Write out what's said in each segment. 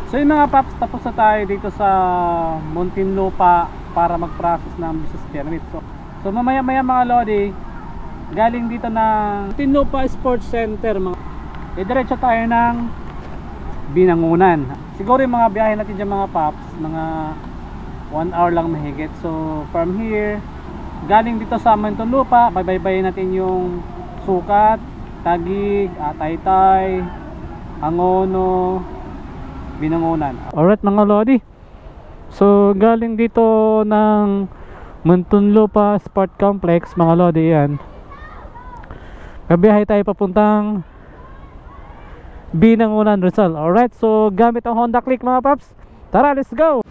So yun mga paps, tapos na tayo dito sa Muntinlupa para mag-process ng business permit. So mamaya mga lodi, galing dito ng Muntinlupa Sports Center, diretso tayo ng Binangonan. Siguro yung mga biyahe natin dyan mga paps, mga 1 hour lang mahigit. So from here, galing dito sa Muntinlupa, baybayin natin yung Sukat, Taguig, Taytay, Angono, Binangonan. Alright mga lodi, so galing dito ng Muntinlupa Sport Complex mga lodi, yan, kabiyahe tayo papuntang Binangonan, Rizal. Alright, so gamit ang Honda Click mga paps, tara let's go.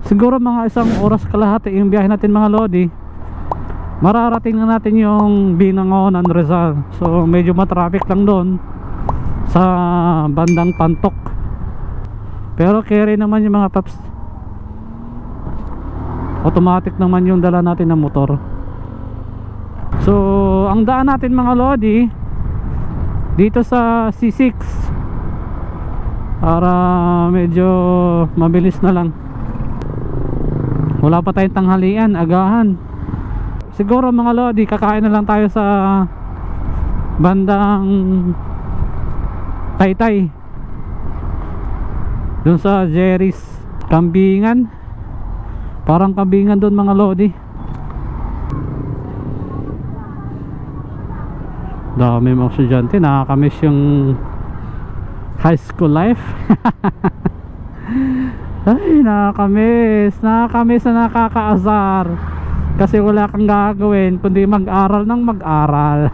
Siguro mga 1 oras kalahati yung biyahe natin mga lodi, mararating na natin yung Binangonan, Rizal. So medyo matraffic lang doon sa bandang Pantok, pero carry naman yung mga paps, automatic naman yung dala natin ng motor. So ang daan natin mga lodi dito sa C6 para medyo mabilis na lang, wala pa tayong tanghalian, agahan. Siguro mga lodi, kakain na lang tayo sa bandang Taytay, dun sa Jerry's Kambingan, parang kambingan dun mga lodi. Dami mga estudyante, nakakamiss yung high school life. Ay, nakakamiss na nakakaasar, kasi wala kang gagawin kundi mag-aral ng mag-aral.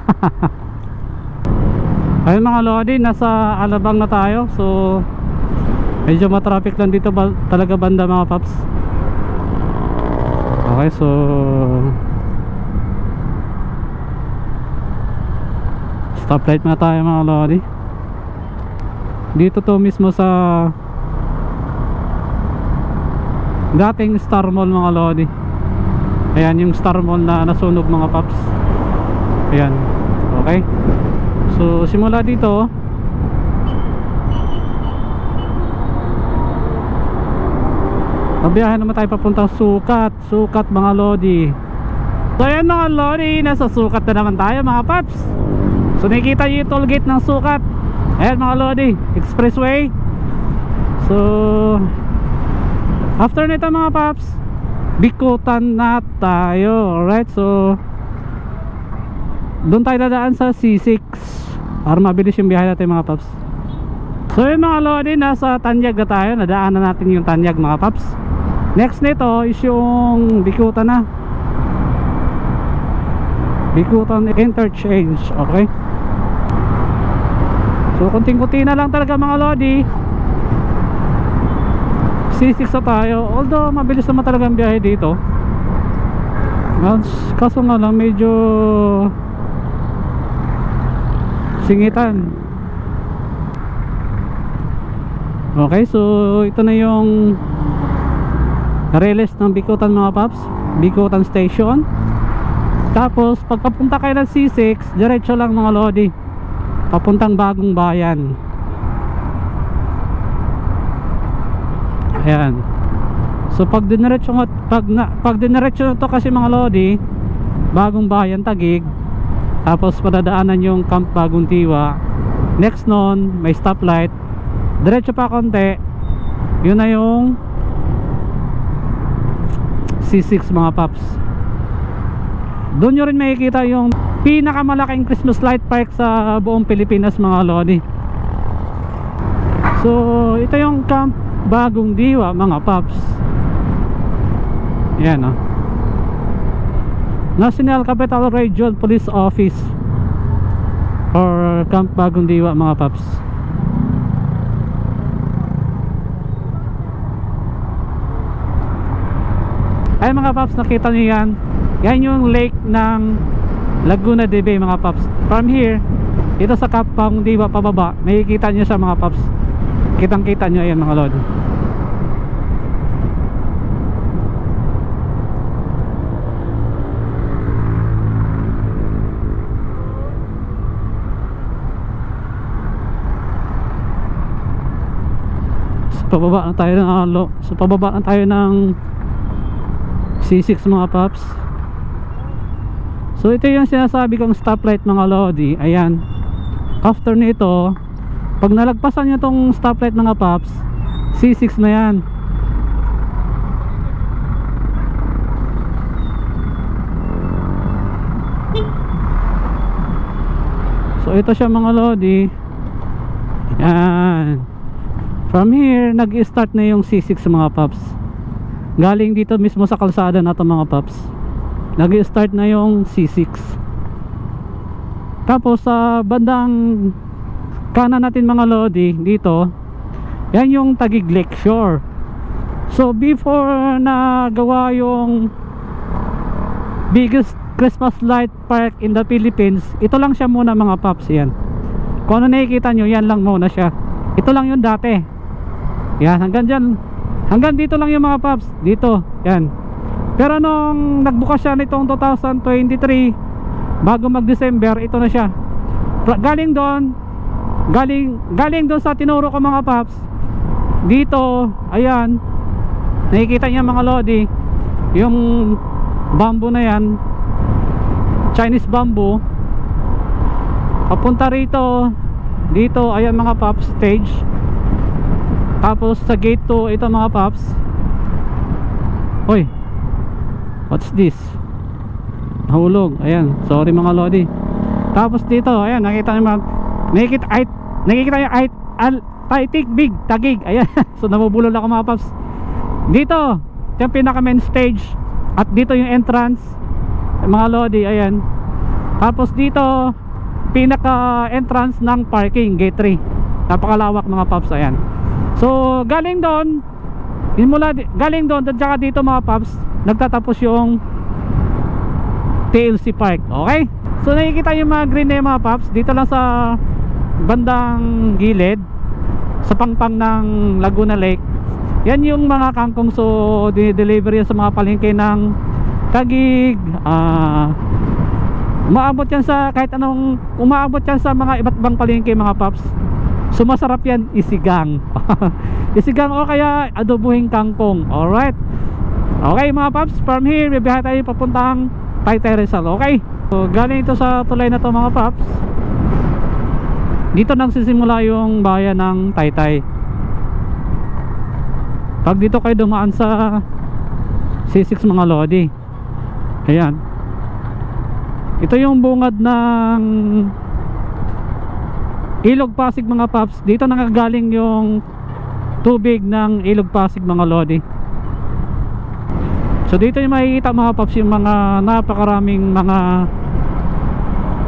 Ayun mga lodi, nasa Alabang na tayo. So medyo matraffic lang dito talaga banda mga paps. Okay, so stoplight na tayo mga lodi. Dito to mismo sa dating Star Mall mga lodi. Ayan yung Star Mall na nasunog mga paps. Ayan, okay. So simula dito, mabiyahe naman tayo papuntang Sukat mga lodi. So ayan mga lodi, nasa Sukat na naman tayo mga paps. So nakikita yung toll gate ng Sukat. Ayan mga lodi, expressway. So after nito mga paps, Bikutan na tayo. Alright, so doon tayo dadaan sa C6 para mabilis yung biyahe natin mga paps. So yung mga lodi, nasa Tanyag na tayo, nadaanan natin yung Tanyag mga paps. Next nito is yung Bikutan na, Bikutan Interchange. Okay, so kunting-kunti na lang talaga mga lodi, C6 na tayo. Although mabilis naman talaga ang biyahe dito, kaso nga lang medyo singitan. Okay, so ito na yung release ng Bikutan mga paps, Bikutan Station. Tapos pagpapunta kayo ng C6, diretso lang mga lodi papuntang Bagong Bayan. Ayan. So pag diniretso to kasi mga lodi, Bagong Bayan, Taguig, tapos padadaanan yung Camp Bagong Tiwa. Next nun may stoplight, diretso pa konti, yun na yung C6 mga paps. Doon nyo rin makikita yung pinakamalaking Christmas light park sa buong Pilipinas mga lodi. So ito yung Camp Bagong Diwa mga paps. Yan o, National Capital Region Police Office or Camp Bagong Diwa mga paps. Ay mga paps, nakita niyo yan, yan yung lake ng Laguna de Bay mga paps. From here, dito sa Camp Bagong Diwa pababa, makikita niyo siya mga paps. Kitang kita nyo, ayan mga lodi. Pababa na tayo ng so pababa na tayo ng C6 mga paps. So ito yung sinasabi kong stoplight mga lodi. Ayan, after nito, pag nalagpasan nyo tong stoplight mga paps, C6 na yan. So ito siya mga lodi. Yan. From here nag-start na yung C6 mga paps. Galing dito mismo sa kalsada na to mga paps, nag-start na yung C6. Tapos sa bandang kanan natin mga lodi dito, yan yung Taguig Lakeshore. So before na gawa yung biggest Christmas light park in the Philippines, ito lang siya muna mga paps. Yan, kung ano nakikita nyo, yan lang muna siya. Ito lang yung dati. Yan, hanggang dyan, hanggang dito lang yung mga paps. Dito, yan. Pero nung nagbukas siya nitong 2023, bago mag-December, ito na siya. Galing doon sa tinuro ko mga paps, dito, ayan, nakikita niya mga lodi, yung bamboo na yan, Chinese bamboo, papunta rito, dito, ayan mga paps, stage. Tapos sa gate 2, ito mga paps. Hoy, what's this? Nahulog, ayan, sorry mga lodi. Tapos dito, ayan, nakita niyo, nakikita yung big Taguig, ayan. So nabubulol ako mga paps. Dito, yung pinaka main stage, at dito yung entrance mga lodi, ayan. Tapos dito pinaka entrance ng parking, gate 3. Napakalawak mga paps, ayan. So galing doon, galing doon at saka dito mga paps, nagtatapos yung TLC Park. Okay, so nakikita yung mga green na yung mga paps dito lang sa bandang gilid, sa pangpang ng Laguna Lake. Yan yung mga kangkong. So dinideliver yan sa mga palengke ng Taguig. Umaabot yan sa kahit anong, umaabot yan sa mga iba't ibang palengke mga paps. Sumasarap yan isigang. Isigang o kaya adobuhing kangkong. Alright, okay mga paps, from here bibiyahe tayo papuntang Taytay Rizal. Okay, so galing ito sa tulay na to mga paps, dito nagsisimula yung bayan ng Taytay. Pag dito kayo dumaan sa C6 mga lodi, ayan, ito yung bungad ng Ilog Pasig mga paps. Dito nakagaling yung tubig ng Ilog Pasig mga lodi. So dito yung makikita mga paps yung mga napakaraming mga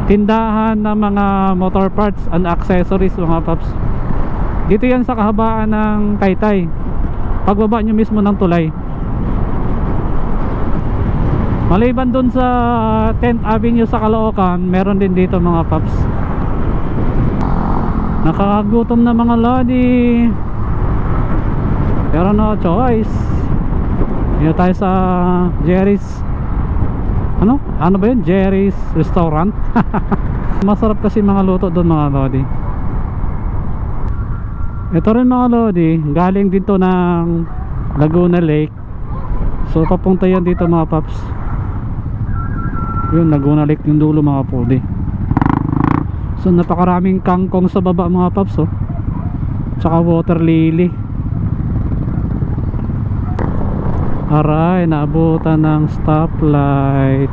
tindahan na mga motor parts and accessories mga paps. Dito yan sa kahabaan ng Taytay, pagbaba nyo mismo ng tulay. Maliban dun sa 10th Avenue sa Caloocan, meron din dito mga paps. Nakakagutom na mga lodi, pero no choice. Dito tayo sa Jerry's, ano ba yun? Jerry's Restaurant. Masarap kasi mga luto doon mga lodi. Ito rin mga lodi, galing dito ng Laguna Lake. So papunta yan dito mga paps. Yun, Laguna Lake yung dulo mga podi. So napakaraming kangkong sa baba mga paps, oh. Tsaka water lily. Aray, naabutan ng stoplight.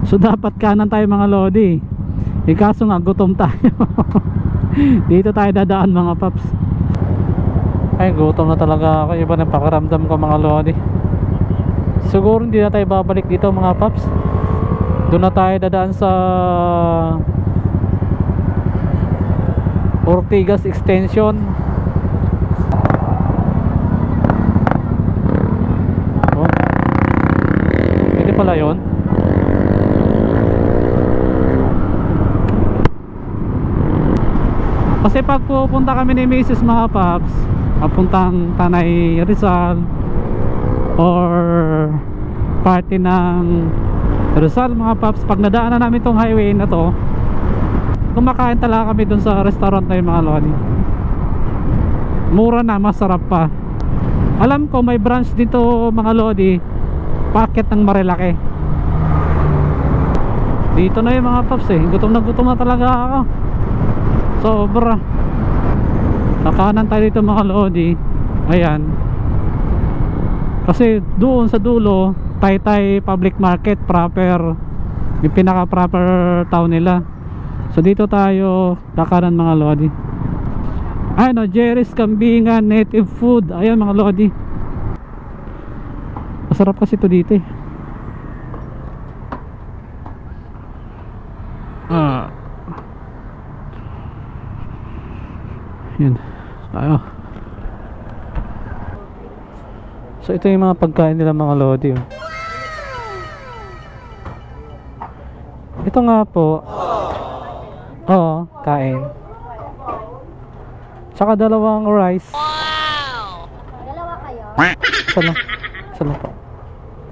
So dapat kanan tayo mga lodi. Kaso nga gutom tayo. Dito tayo dadaan mga paps. Ay, gutom na talaga ako. Iba ng pakiramdam ko mga lodi. Siguro hindi na tayo babalik dito mga paps. Doon na tayo dadaan sa Ortigas Extension. Oh, pwede pala yun. Kasi pag pupunta kami ni Mrs. mga paps, papuntang Tanay Rizal or party ng Rizal mga paps, pag nadaanan namin tong highway na to, kumakain talaga kami dun sa restaurant na yung mga lodi. Mura na, masarap pa. Alam ko may branch dito mga lodi, packet ng Marilaki. Dito na yung mga paps eh, gutom na talaga ako. Sobra. Kakanan tayo dito mga lodi. Ayan. Kasi doon sa dulo Taytay Public Market proper, yung pinaka proper town nila. So dito tayo kakanan mga lodi. Ano, Jerry's Kambingan Native Food. Ayan mga lodi, masarap kasi ito dito eh. Yan tayo. So ito yung mga pagkain nila mga lodi oh. Ito nga po. Oo, kain. Tsaka dalawang rice. Wow! Dalawa kayo? Sana po.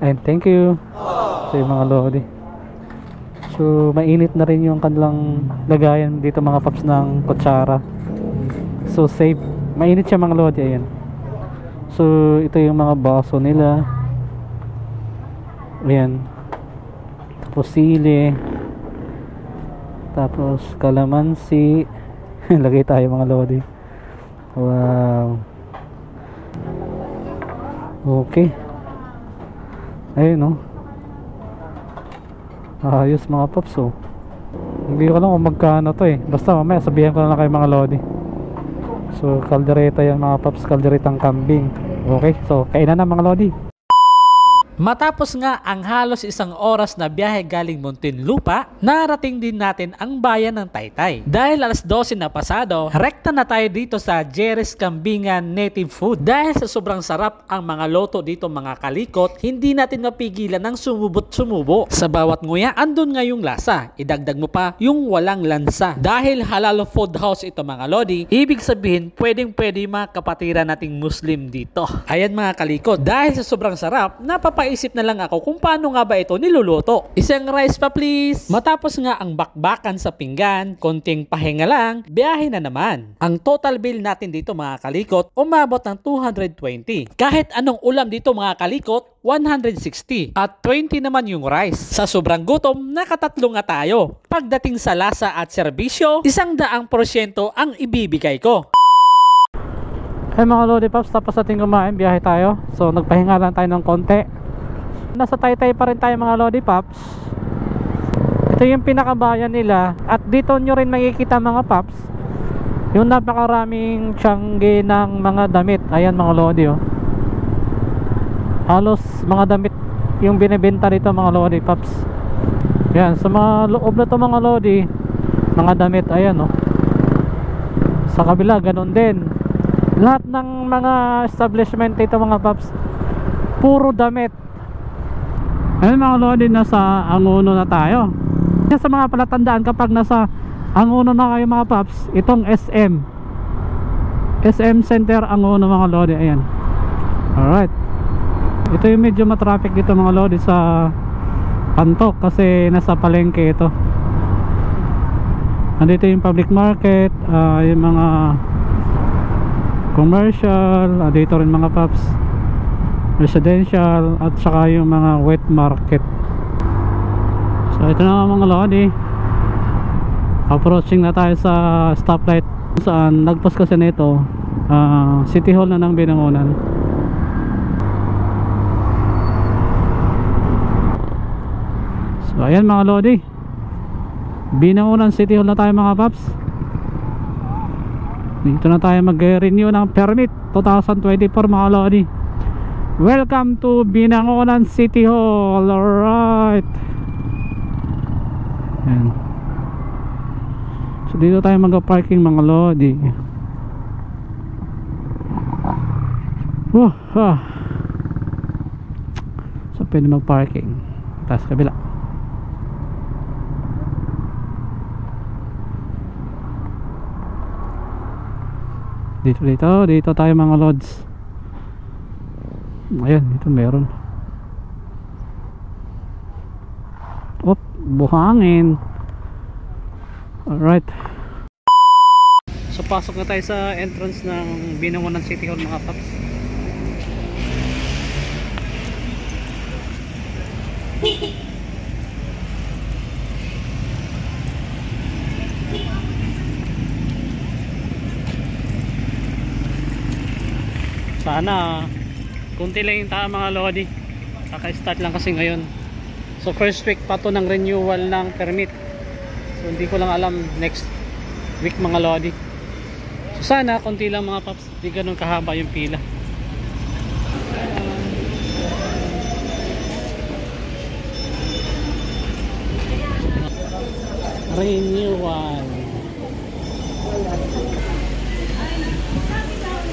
Ayun, thank you. So yung mga lodi. So mainit na rin yung kanilang lagayan dito mga paps ng kutsara. So safe. Mainit siya mga lodi. Ayan. So ito yung mga baso nila. Ayan. Tapos sili. Tapos kalamansi. Lagay tayo mga lodi. Wow. Okay. Ayun oh. Ayos mga paps oh. Hindi ko alam kung magkano to eh. Basta mamaya sabihan ko na lang kayo mga lodi. So kaldereta yan mga paps, kalderetang kambing. Okay, so kainan na mga lodi. Matapos nga ang halos isang oras na biyahe galing Muntinlupa, narating din natin ang bayan ng Taytay. Dahil alas 12 na pasado, rekta na tayo dito sa Jerry's Kambingan Native Food. Dahil sa sobrang sarap ang mga loto dito mga kalikot, hindi natin mapigilan ng sumubot-sumubo. Sa bawat nguya, andun nga yung lasa. Idagdag mo pa yung walang lansa. Dahil halal food house ito mga lodi, ibig sabihin pwedeng-pwede mga kapatiran nating Muslim dito. Ayan mga kalikot, dahil sa sobrang sarap, napapaisip na lang ako kung paano nga ba ito niluluto. Isang rice pa please. Matapos nga ang bakbakan sa pinggan, konting pahinga lang, biyahe na naman. Ang total bill natin dito mga kalikot, umabot ng 220. Kahit anong ulam dito mga kalikot, 160 at 20 naman yung rice. Sa sobrang gutom, nakatatlo nga tayo. Pagdating sa lasa at serbisyo, 100% ang ibibigay ko. Hey mga lodi paps, tapos natin kumain, biyahe tayo. So nagpahinga lang tayo ng konti. Nasa Taytay pa rin tayo mga lodi paps. Ito yung pinakabayan nila. At dito nyo rin makikita mga paps yung napakaraming tiyangge ng mga damit. Ayan mga lodi oh. Halos mga damit yung binibenta dito mga lodi paps. Yan, sa mga loob na to mga lodi, mga damit, ayan oh. Sa kabila ganun din. Lahat ng mga establishment dito mga paps, puro damit. Ayun mga lodi, nasa Angono na tayo. Sa mga palatandaan kapag nasa Angono na kayo mga paps, itong SM Center Angono mga lodi. Ayan. Alright. Ito yung medyo matraffic dito mga lodi sa Pantok kasi nasa palengke ito. Nandito yung public market, yung mga commercial, dito rin mga paps, residential, at saka yung mga wet market. So ito na mga lodi, approaching na tayo sa stoplight saan nagpas kasi nito City Hall na ng Binangonan. So ayan mga lodi, Binangonan City Hall na tayo mga paps. Dito na tayo mag-renew ng permit 2024 mga lodi. Welcome to Binangonan City Hall. Alright. Ayan. So dito tayo mag-parking mga lodi. So pwede mag-parking taas kabila. Dito tayo mga lods. Ayan, dito meron. buhangin. Alright. So pasok na tayo sa entrance ng Binangonan City Hall mga paps. Sana kunti lang yung tao mga lodi. Kaka-start lang kasi ngayon. So first week pa to ng renewal ng permit. So hindi ko lang alam next week mga lodi. So sana kunti lang mga paps, hindi ganun kahaba yung pila. Renewal.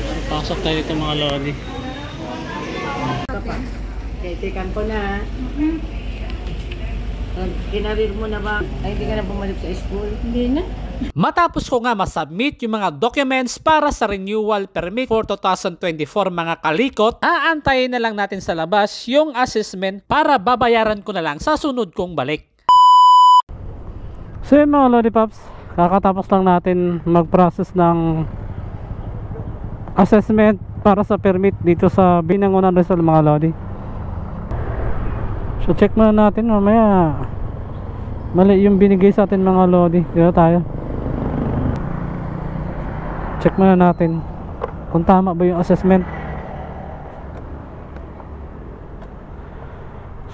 So pasok tayo dito mga lodi. Tikan ko na. Kinarir mo na ba? Ay, hindi ka na bumalik sa school? Hindi na. Matapos ko nga masubmit yung mga documents para sa renewal permit for 2024 mga kalikot, aantayin na lang natin sa labas yung assessment para babayaran ko na lang sa sunod kong balik. So yun mga Lodi Pops, kakatapos lang natin mag-process ng assessment para sa permit dito sa Binangonan Rizal mga Lodi. So check muna natin, mamaya mali yung binigay sa atin mga Lodi. Dito tayo. Check muna natin kung tama ba yung assessment.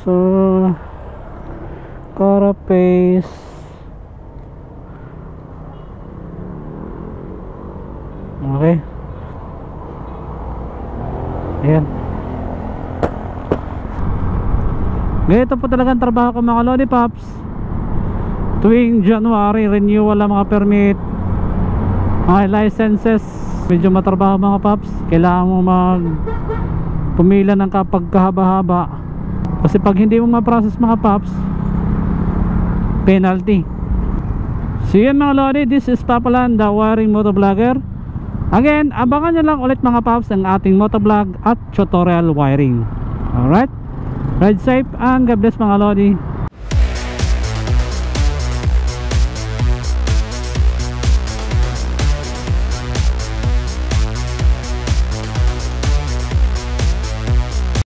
So Carapace, okay. Ayan. Ganito po talagang trabaho ko mga Lodi Pops. Tuwing January, renewal ang mga permit, mga licenses. Medyo matrabaho mga Pops. Kailangan mo pumila ng kapagkahaba-haba. Kasi pag hindi mo ma-process mga Pops, penalty. So yun mga Lodi, this is Papalan, the wiring motovlogger. Again, abangan nyo lang ulit mga Pops ang ating motovlog at tutorial wiring. Alright, ride safe and God bless mga Lodi.